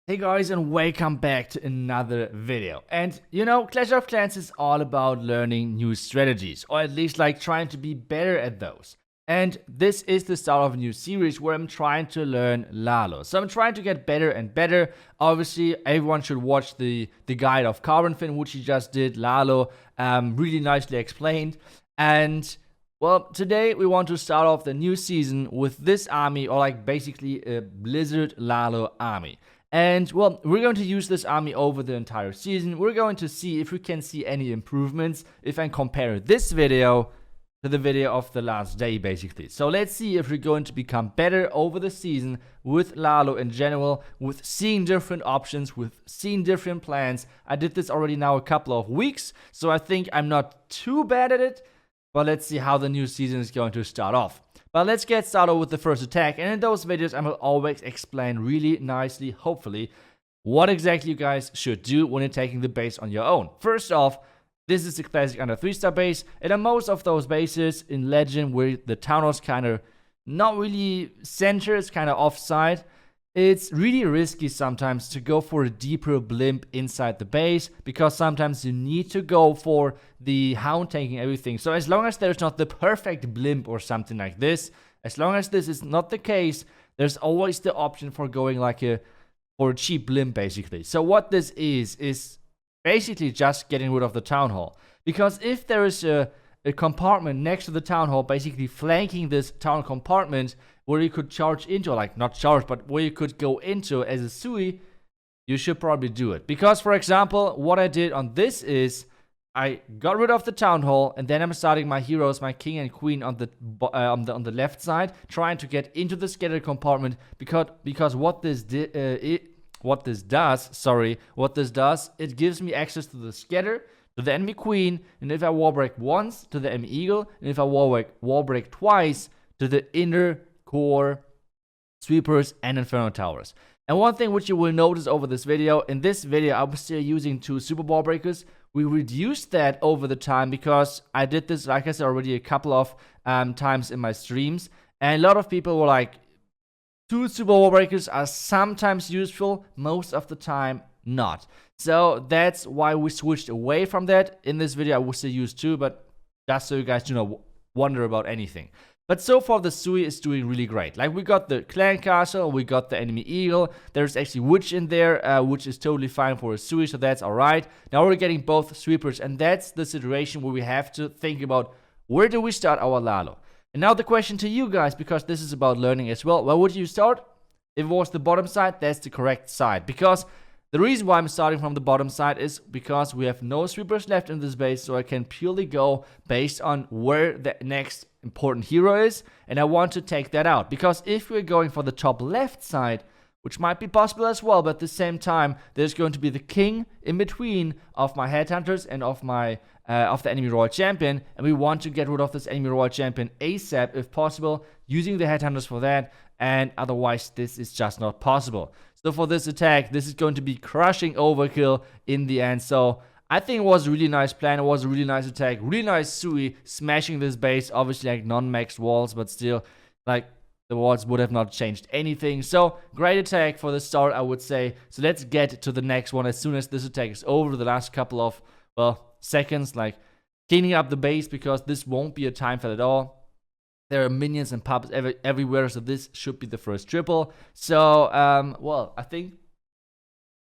Hey guys, and welcome back to another video. And Clash of Clans is all about learning new strategies, or at least like trying to be better at those. And this is the start of a new series where I'm trying to learn LaLo. So I'm trying to get better and better. Obviously, everyone should watch the guide of Carbonfin, which he just did. LaLo, really nicely explained. And well, today we want to start off the new season with this army, or like basically a Blizzard LaLo army. And well, we're going to use this army over the entire season. We're going to see if we can see any improvements if I compare this video to the video of the last day, basically. So let's see if we're going to become better over the season with LaLo in general, with seeing different options, with seeing different plans. I did this already now a couple of weeks, so I think I'm not too bad at it. But let's see how the new season is going to start off. But let's get started with the first attack, and in those videos I will always explain really nicely, hopefully, what exactly you guys should do when attacking the base on your own. First off, this is the classic under 3-star base, and on most of those bases in Legend where the town hall's kind of not really center, it's kind of offside, it's really risky sometimes to go for a deeper blimp inside the base, because sometimes you need to go for the hound taking everything. So as long as there's not the perfect blimp or something like this, as long as this is not the case, there's always the option for going like for a cheap blimp, basically. So what this is basically just getting rid of the town hall. Because if there is a compartment next to the town hall, basically flanking this town compartment, where you could charge into, like not charge, but where you could go into as a Sui, you should probably do it. Because, for example, what I did on this is I got rid of the town hall, and then I'm starting my heroes, my king and queen on the left side, trying to get into the scattered compartment. Because what this does, it gives me access to the scatter, to the enemy queen, and if I wall break once, to the enemy eagle, and if I wall break twice, to the inner core sweepers and inferno towers. And one thing which you will notice over this video, in this video I was still using 2 super wall breakers. We reduced that over the time because I did this, like I said, already a couple of times in my streams, and a lot of people were like, 2 super wall breakers are sometimes useful, most of the time not. So that's why we switched away from that. In this video I will still use 2, but just so you guys do not wonder about anything. But so far the Sui is doing really great. Like, we got the clan castle, we got the enemy eagle, there's actually witch in there, which is totally fine for a Sui, so that's alright. Now we're getting both sweepers, and that's the situation where we have to think about where do we start our LaLo. And now the question to you guys, because this is about learning as well, where would you start? If it was the bottom side, that's the correct side. Because the reason why I'm starting from the bottom side is because we have no sweepers left in this base, so I can purely go based on where the next important hero is, and I want to take that out. Because if we're going for the top left side, which might be possible as well, but at the same time, there's going to be the king in between of my headhunters and of my of the enemy royal champion, and we want to get rid of this enemy royal champion ASAP if possible, using the headhunters for that, and otherwise this is just not possible. So for this attack, this is going to be crushing overkill in the end. So I think it was a really nice plan. It was a really nice attack. Really nice Sui smashing this base. Obviously, like non-maxed walls, but still, like, the walls would have not changed anything. So great attack for the start, I would say. So let's get to the next one as soon as this attack is over. The last couple of, well, seconds, like cleaning up the base, because this won't be a time fight at all. There are minions and pups everywhere, so this should be the first triple. So, well, I think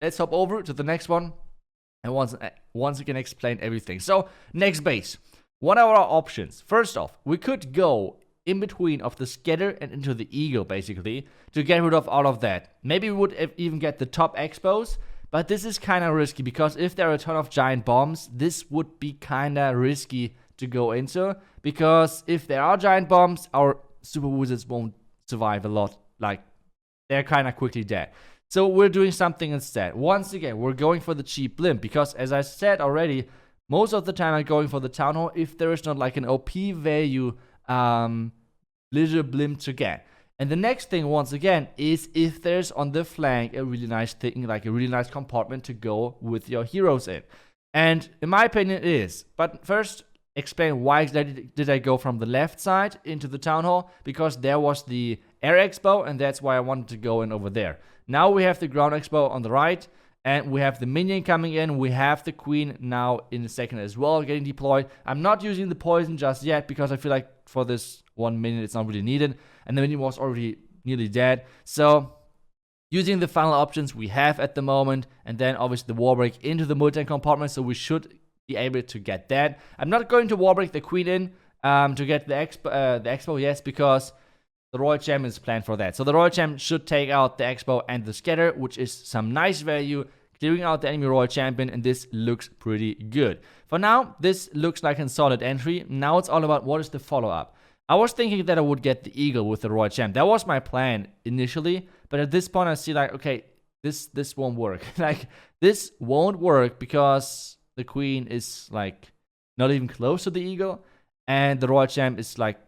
let's hop over to the next one, and once again explain everything. So, next base. What are our options? First off, we could go in between of the scatter and into the eagle, basically, to get rid of all of that. Maybe we would even get the top expos, but this is kind of risky, because if there are a ton of giant bombs, this would be kind of risky to go into, because if there are giant bombs, our super wizards won't survive a lot. Like, they're kind of quickly dead. So we're doing something instead. Once again, we're going for the cheap blimp, because as I said already, most of the time I'm going for the town hall if there is not like an OP value Blizzard blimp to get. And the next thing, once again, is if there's on the flank a really nice thing, like a really nice compartment to go with your heroes in. And in my opinion, it is. But first, explain why exactly did I go from the left side into the town hall, because there was the air expo, and that's why I wanted to go in over there. Now we have the ground expo on the right, and we have the minion coming in. We have the queen now in a second as well getting deployed. I'm not using the poison just yet because I feel like for this 1 minute it's not really needed. And the minion was already nearly dead. So using the final options we have at the moment, and then obviously the war break into the multi compartment. So we should be able to get that. I'm not going to war break the queen in to get the expo, yes, because the Royal Champion is planned for that. So the Royal Champion should take out the Expo and the Scatter, which is some nice value, clearing out the enemy Royal Champion, and this looks pretty good. For now, this looks like a solid entry. Now it's all about what is the follow-up. I was thinking that I would get the Eagle with the Royal Champ. That was my plan initially, but at this point I see like, okay, this won't work. Like, this won't work because the Queen is like not even close to the Eagle, and the Royal Champ is like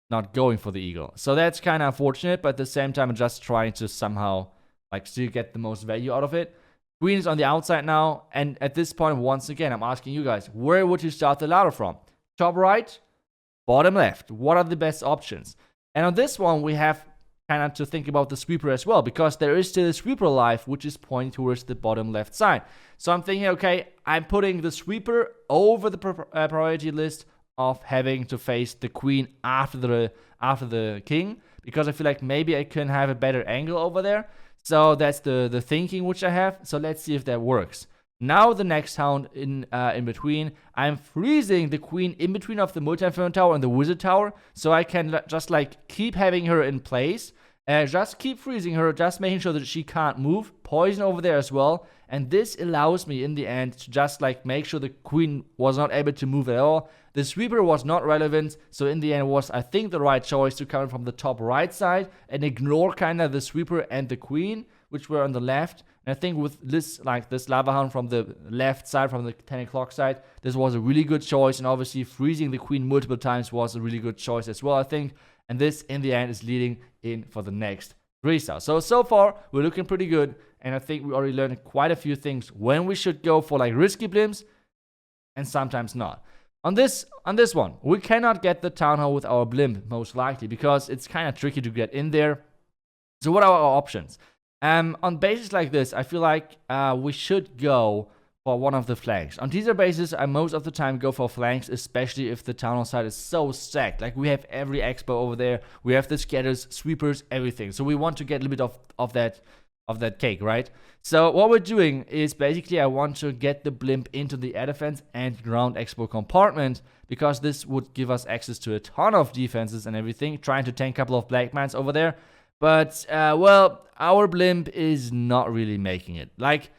not going for the Eagle. So that's kind of unfortunate, but at the same time I'm just trying to somehow like still get the most value out of it. Queen is on the outside now, and at this point, once again, I'm asking you guys, where would you start the ladder from? Top right, bottom left. What are the best options? And on this one, we have kind of to think about the sweeper as well, because there is still a sweeper alive, which is pointing towards the bottom left side. So I'm thinking, okay, I'm putting the sweeper over the priority list of having to face the queen after the king, because I feel like maybe I can have a better angle over there. So that's the thinking which I have. So let's see if that works. Now the next hound in between, I'm freezing the queen in between of the multi-inferno tower and the wizard tower, so I can just like keep having her in place, just keep freezing her, just making sure that she can't move. Poison over there as well, and this allows me in the end to just like make sure the queen was not able to move at all. The sweeper was not relevant, so in the end was, I think, the right choice to come from the top right side and ignore kind of the sweeper and the queen, which were on the left. And I think with this, like this lava hound from the left side, from the 10 o'clock side, this was a really good choice. And obviously freezing the queen multiple times was a really good choice as well, I think. And this, in the end, is leading in for the next 3-star. So far, we're looking pretty good. And I think we already learned quite a few things when we should go for like risky blimps and sometimes not. On this one, we cannot get the town hall with our blimp, most likely, because it's kind of tricky to get in there. So what are our options? On bases like this, I feel like we should go for one of the flanks. On teaser bases, I most of the time go for flanks, especially if the town hall side is so stacked. Like, we have every expo over there, we have the scatters, sweepers, everything. So we want to get a little bit of that cake, right? So what we're doing is basically I want to get the blimp into the air defense and ground expo compartment, because this would give us access to a ton of defenses and everything, trying to tank a couple of black mans over there. But, well, our blimp is not really making it. Like,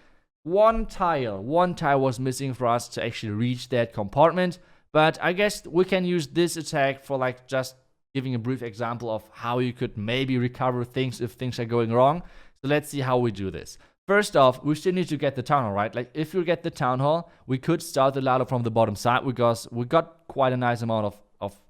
one tile was missing for us to actually reach that compartment. But I guess we can use this attack for, like, just giving a brief example of how you could maybe recover things if things are going wrong. So let's see how we do this. First off, we still need to get the town hall, right? Like, if we get the town hall, we could start the ladder from the bottom side, because we got quite a nice amount of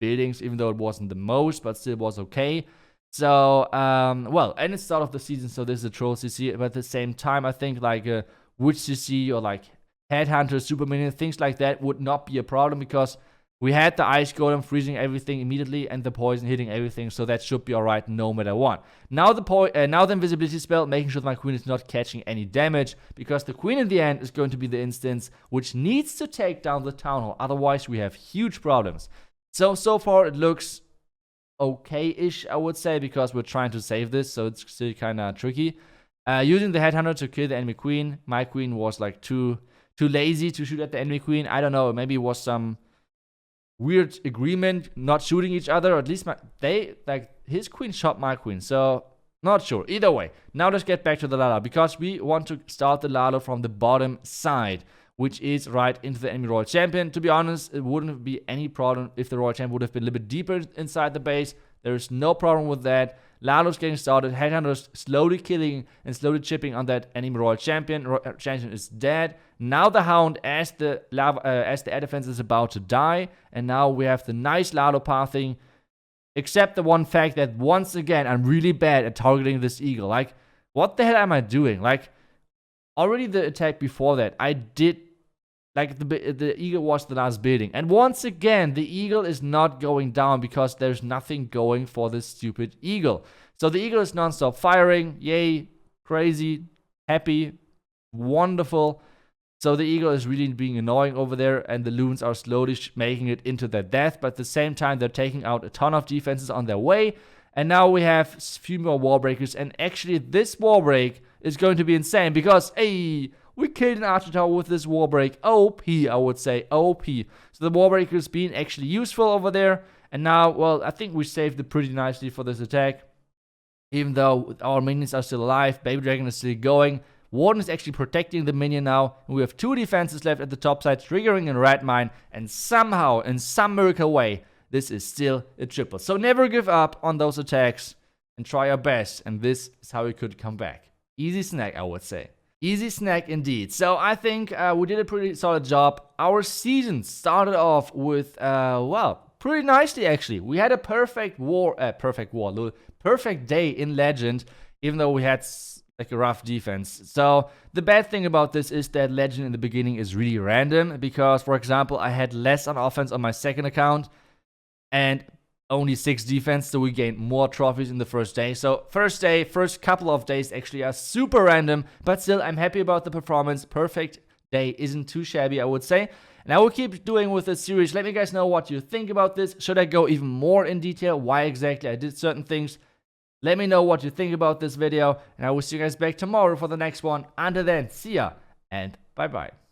buildings, even though it wasn't the most, but still was okay. So, well, and it's start of the season, so this is a troll CC, but at the same time, I think like a witch CC or like headhunter, super minion, things like that would not be a problem, because we had the ice golem freezing everything immediately and the poison hitting everything, so that should be alright no matter what. Now the invisibility spell, making sure that my queen is not catching any damage, because the queen in the end is going to be the instance which needs to take down the town hall, otherwise we have huge problems. So far it looks okay-ish, I would say, because we're trying to save this, so it's still kind of tricky. Using the headhunter to kill the enemy queen. My queen was like too lazy to shoot at the enemy queen. I don't know, maybe it was some weird agreement not shooting each other, or at least his queen shot my queen, so not sure. Either way, now let's get back to the ladder, because we want to start the ladder from the bottom side, which is right into the enemy Royal Champion. To be honest, it wouldn't be any problem if the Royal Champion would have been a little bit deeper inside the base. There is no problem with that. LaLo's getting started. Headhunter's slowly killing and slowly chipping on that enemy Royal Champion. Royal Champion is dead. Now the Hound, as the air defense is about to die. And now we have the nice LaLo pathing. Except the one fact that, once again, I'm really bad at targeting this eagle. Like, what the hell am I doing? Like, already the attack before that, I did, like, the eagle was the last building. And once again, the eagle is not going down because there's nothing going for this stupid eagle. So the eagle is non-stop firing. Yay, crazy, happy, wonderful. So the Eagle is really being annoying over there, and the Loons are slowly making it into their death, but at the same time, they're taking out a ton of defenses on their way. And now we have a few more wall breakers, and actually this wall break is going to be insane because, hey, we killed an archer tower with this wall break. OP, I would say, OP. So the wall breaker is being actually useful over there, and now, well, I think we saved it pretty nicely for this attack. Even though our minions are still alive, Baby Dragon is still going. Warden is actually protecting the minion now, and we have 2 defenses left at the top side, triggering a red mine, and somehow, in some miracle way, this is still a triple. So never give up on those attacks, and try your best, and this is how we could come back. Easy snack, I would say. Easy snack indeed. So I think we did a pretty solid job. Our season started off with, well, pretty nicely actually. We had a perfect day in Legend, even though we had like a rough defense. So the bad thing about this is that Legend in the beginning is really random because, for example, I had less on offense on my second account and only 6 defense, so we gained more trophies in the first day. So first couple of days actually are super random, but still I'm happy about the performance. Perfect day isn't too shabby, I would say. And I will keep doing with this series. Let me guys know what you think about this. Should I go even more in detail? Why exactly I did certain things? Let me know what you think about this video, and I will see you guys back tomorrow for the next one. Until then, see ya, and bye-bye.